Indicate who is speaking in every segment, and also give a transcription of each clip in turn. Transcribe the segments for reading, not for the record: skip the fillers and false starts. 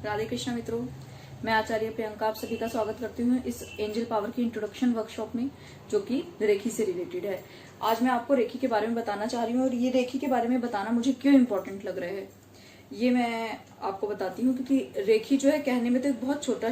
Speaker 1: राधे कृष्णा मित्रों, मैं आचार्य प्रियंका आप सभी का स्वागत करती हूँ इस एंजल पावर की इंट्रोडक्शन वर्कशॉप में, जो कि रेखी से रिलेटेड है। आज मैं आपको रेखी के बारे में बताना चाह रही हूँ और ये रेखी के बारे में बताना मुझे क्यों इम्पोर्टेंट लग रहा है ये मैं आपको बताती हूँ। क्योंकि रेखी जो है कहने में तो एक बहुत छोटा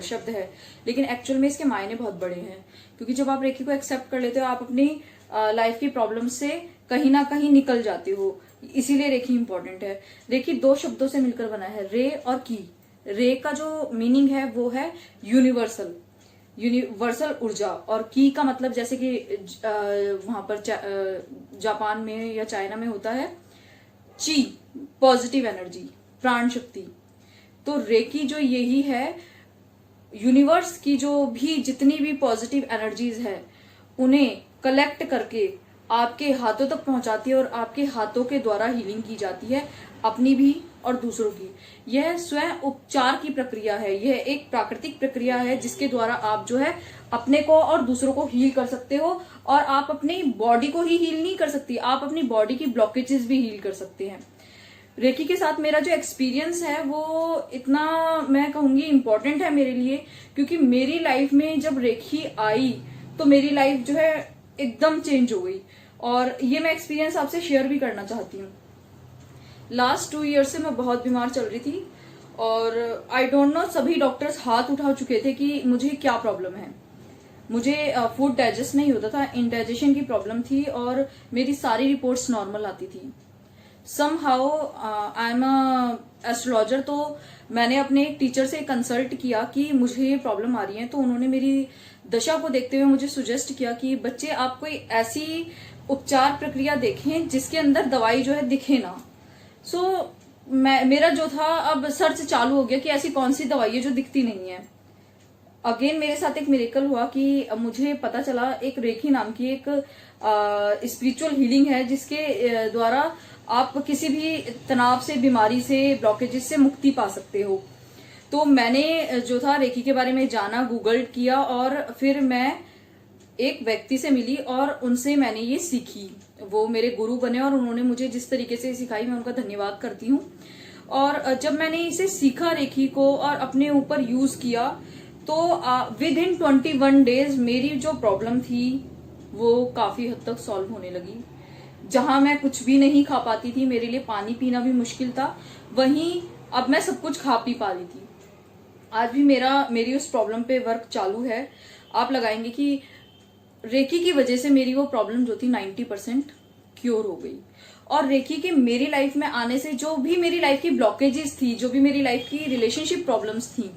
Speaker 1: शब्द है, लेकिन एक्चुअल में इसके मायने बहुत बड़े हैं। क्योंकि जब आप रेखी को एक्सेप्ट कर लेते हो, आप अपनी लाइफ की प्रॉब्लम से कहीं ना कहीं निकल जाते हो। इसीलिए रेखी इंपॉर्टेंट है। रेखी दो शब्दों से मिलकर बना है, रे और की। रे का जो मीनिंग है वो है यूनिवर्सल ऊर्जा, और की का मतलब जैसे कि वहां पर जापान में या चाइना में होता है ची, पॉजिटिव एनर्जी, प्राण शक्ति। तो रेकी जो यही है, यूनिवर्स की जो भी जितनी भी पॉजिटिव एनर्जीज है उन्हें कलेक्ट करके आपके हाथों तक पहुंचाती है और आपके हाथों के द्वारा हीलिंग की जाती है, अपनी भी और दूसरों की। यह स्वयं उपचार की प्रक्रिया है, यह एक प्राकृतिक प्रक्रिया है जिसके द्वारा आप जो है अपने को और दूसरों को हील कर सकते हो। और आप अपनी बॉडी को ही हील नहीं कर सकती, आप अपनी बॉडी की ब्लॉकेजेस भी हील कर सकते हैं। रेखी के साथ मेरा जो एक्सपीरियंस है वो इतना मैं कहूंगी इम्पोर्टेंट है मेरे लिए, क्योंकि मेरी लाइफ में जब रेखी आई तो मेरी लाइफ जो है एकदम चेंज हो गई। और ये मैं एक्सपीरियंस आपसे शेयर भी करना चाहती हूँ। लास्ट 2 ईयर से मैं बहुत बीमार चल रही थी और आई डोंट नो, सभी डॉक्टर्स हाथ उठा चुके थे कि मुझे क्या प्रॉब्लम है। मुझे फूड डाइजेस्ट नहीं होता था, इंडाइजेशन की प्रॉब्लम थी और मेरी सारी रिपोर्ट्स नॉर्मल आती थी। Somehow I am a astrologer, तो मैंने अपने एक टीचर से कंसल्ट किया कि मुझे ये प्रॉब्लम आ रही है। तो उन्होंने मेरी दशा को देखते हुए मुझे सुजेस्ट किया कि बच्चे आप कोई ऐसी उपचार प्रक्रिया देखें जिसके अंदर दवाई जो है दिखे ना। मेरा जो था, अब सर्च चालू हो गया कि ऐसी कौन सी दवाई है जो दिखती नहीं है। अगेन मेरे साथ एक मिरेकल हुआ कि मुझे पता चला एक रेखी नाम की एक स्पिरिचुअल हीलिंग है जिसके द्वारा आप किसी भी तनाव से, बीमारी से, ब्लॉकेजेस से मुक्ति पा सकते हो। तो मैंने जो था रेखी के बारे में जाना, गूगल किया और फिर मैं एक व्यक्ति से मिली और उनसे मैंने ये सीखी। वो मेरे गुरु बने और उन्होंने मुझे जिस तरीके से सिखाई, मैं उनका धन्यवाद करती हूँ। और जब मैंने इसे सीखा रेखी को और अपने ऊपर यूज किया, तो विद इन 21 डेज मेरी जो प्रॉब्लम थी वो काफी हद तक सॉल्व होने लगी। जहां मैं कुछ भी नहीं खा पाती थी, मेरे लिए पानी पीना भी मुश्किल था, वहीं अब मैं सब कुछ खा पी पा रही थी। आज भी मेरी उस प्रॉब्लम पे वर्क चालू है। आप लगाएंगे कि रेखी की वजह से मेरी वो प्रॉब्लम जो थी 90% क्योर हो गई। और रेखी के मेरी लाइफ में आने से जो भी मेरी लाइफ की ब्लॉकेजेस थी, जो भी मेरी लाइफ की रिलेशनशिप प्रॉब्लम्स थी,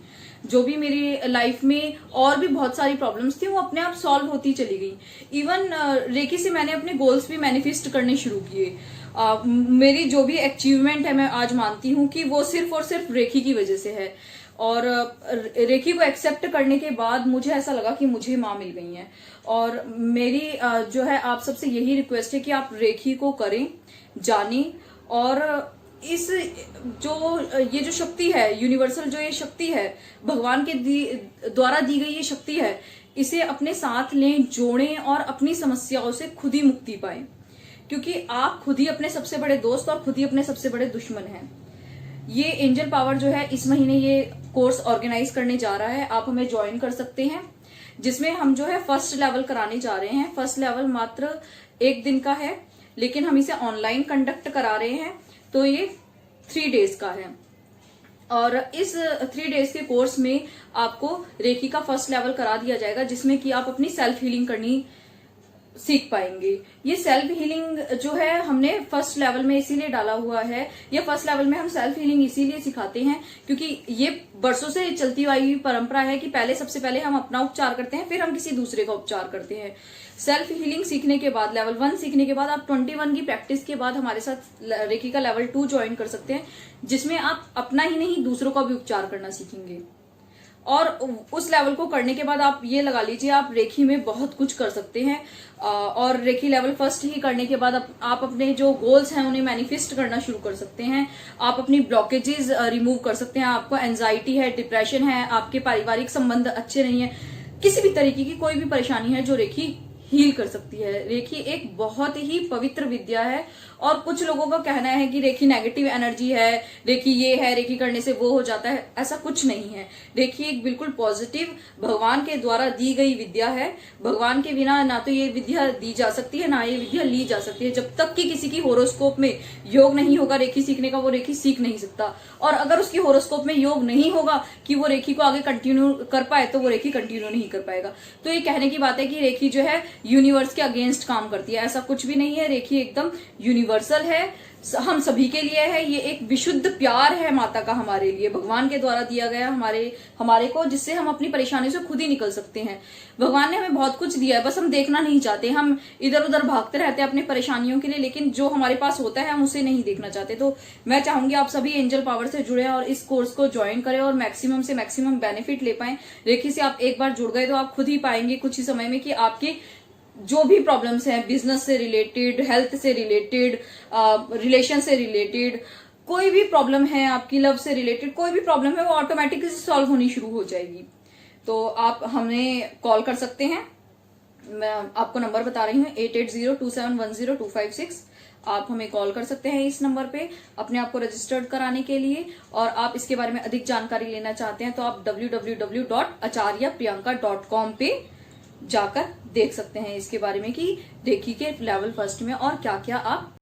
Speaker 1: जो भी मेरी लाइफ में और भी बहुत सारी प्रॉब्लम्स थी, वो अपने आप सॉल्व होती चली गई। इवन रेखी से मैंने अपने गोल्स भी मैनिफेस्ट करने शुरू किए। मेरी जो भी अचीवमेंट है, मैं आज मानती हूँ कि वो सिर्फ और सिर्फ रेखी की वजह से है। और रेखी को एक्सेप्ट करने के बाद मुझे ऐसा लगा कि मुझे माँ मिल गई है। और मेरी जो है आप सबसे यही रिक्वेस्ट है कि आप रेखी को करें, जानें, और इस ये जो शक्ति है, यूनिवर्सल जो ये शक्ति है, भगवान के द्वारा दी गई ये शक्ति है, इसे अपने साथ लें, जोड़ें और अपनी समस्याओं से खुद ही मुक्ति पाएं। क्योंकि आप खुद ही अपने सबसे बड़े दोस्त और खुद ही अपने सबसे बड़े दुश्मन हैं। ये एंजल पावर जो है, इस महीने ये कोर्स ऑर्गेनाइज करने जा रहा है, आप हमें ज्वाइन कर सकते हैं, जिसमें हम जो है फर्स्ट लेवल कराने जा रहे हैं। फर्स्ट लेवल मात्र 1 दिन का है, लेकिन हम इसे ऑनलाइन कंडक्ट करा रहे हैं, तो ये 3 डेज का है। और इस 3 डेज के कोर्स में आपको रेखी का फर्स्ट लेवल करा दिया जाएगा, जिसमें कि आप अपनी सेल्फ हीलिंग करनी सीख पाएंगे। ये सेल्फ हीलिंग जो है हमने फर्स्ट लेवल में इसीलिए डाला हुआ है, ये फर्स्ट लेवल में हम सेल्फ हीलिंग इसीलिए सिखाते हैं क्योंकि ये बरसों से चलती आई परंपरा है कि सबसे पहले हम अपना उपचार करते हैं, फिर हम किसी दूसरे का उपचार करते हैं। सेल्फ हीलिंग सीखने के बाद, लेवल 1 सीखने के बाद, आप 21 की प्रैक्टिस के बाद हमारे साथ रेखी का लेवल 2 ज्वाइन कर सकते हैं, जिसमें आप अपना ही नहीं दूसरों का भी उपचार करना सीखेंगे। और उस लेवल को करने के बाद आप ये लगा लीजिए, आप रेखी में बहुत कुछ कर सकते हैं। और रेखी लेवल फर्स्ट ही करने के बाद आप अपने जो गोल्स हैं उन्हें मैनिफेस्ट करना शुरू कर सकते हैं। आप अपनी ब्लॉकेजेस रिमूव कर सकते हैं। आपको एंजाइटी है, डिप्रेशन है, आपके पारिवारिक संबंध अच्छे नहीं है, किसी भी तरीके की कोई भी परेशानी है जो रेखी हील कर सकती है। रेखी एक बहुत ही पवित्र विद्या है और कुछ लोगों का कहना है कि रेखी नेगेटिव एनर्जी है, रेखी ये है, रेखी करने से वो हो जाता है। ऐसा कुछ नहीं है। रेखी एक बिल्कुल पॉजिटिव भगवान के द्वारा दी गई विद्या है। भगवान के बिना ना तो ये विद्या दी जा सकती है, ना ये विद्या ली जा सकती है। जब तक कि किसी की होरोस्कोप में योग नहीं होगा रेखी सीखने का, वो रेखी सीख नहीं सकता। और अगर उसकी होरोस्कोप में योग नहीं होगा कि वो रेखी को आगे कंटिन्यू कर पाए, तो वो रेखी कंटिन्यू नहीं कर पाएगा। तो ये कहने की बात है कि रेखी जो है यूनिवर्स के अगेंस्ट काम करती है, ऐसा कुछ भी नहीं है। रेखी एकदम यूनिवर्सल है, हम सभी के लिए है। ये एक विशुद्ध प्यार है माता का हमारे लिए, भगवान के द्वारा दिया गया हमारे को, जिससे हम अपनी परेशानी से खुद ही निकल सकते हैं। भगवान ने हमें बहुत कुछ दिया है, बस हम देखना नहीं चाहते। हम इधर उधर भागते रहते हैं अपनी परेशानियों के लिए, लेकिन जो हमारे पास होता है हम उसे नहीं देखना चाहते। तो मैं चाहूंगी आप सभी एंजल पावर से जुड़े और इस कोर्स को ज्वाइन करें और मैक्सिमम से मैक्सिमम बेनिफिट ले पाए। रेखी से आप एक बार जुड़ गए तो आप खुद ही पाएंगे कुछ ही समय में कि आपकी जो भी प्रॉब्लम्स हैं, बिजनेस से रिलेटेड, हेल्थ से रिलेटेड, रिलेशन से रिलेटेड, कोई भी प्रॉब्लम है आपकी, लव से रिलेटेड कोई भी प्रॉब्लम है, वो ऑटोमेटिकली सॉल्व होनी शुरू हो जाएगी। तो आप हमें कॉल कर सकते हैं। मैं आपको नंबर बता रही हूँ 8802710256। आप हमें कॉल कर सकते हैं इस नंबर पे अपने आप को रजिस्टर्ड कराने के लिए। और आप इसके बारे में अधिक जानकारी लेना चाहते हैं तो आप www.acharyapriyanka.com पे जाकर देख सकते हैं इसके बारे में कि रेखी के लेवल फर्स्ट में और क्या क्या आप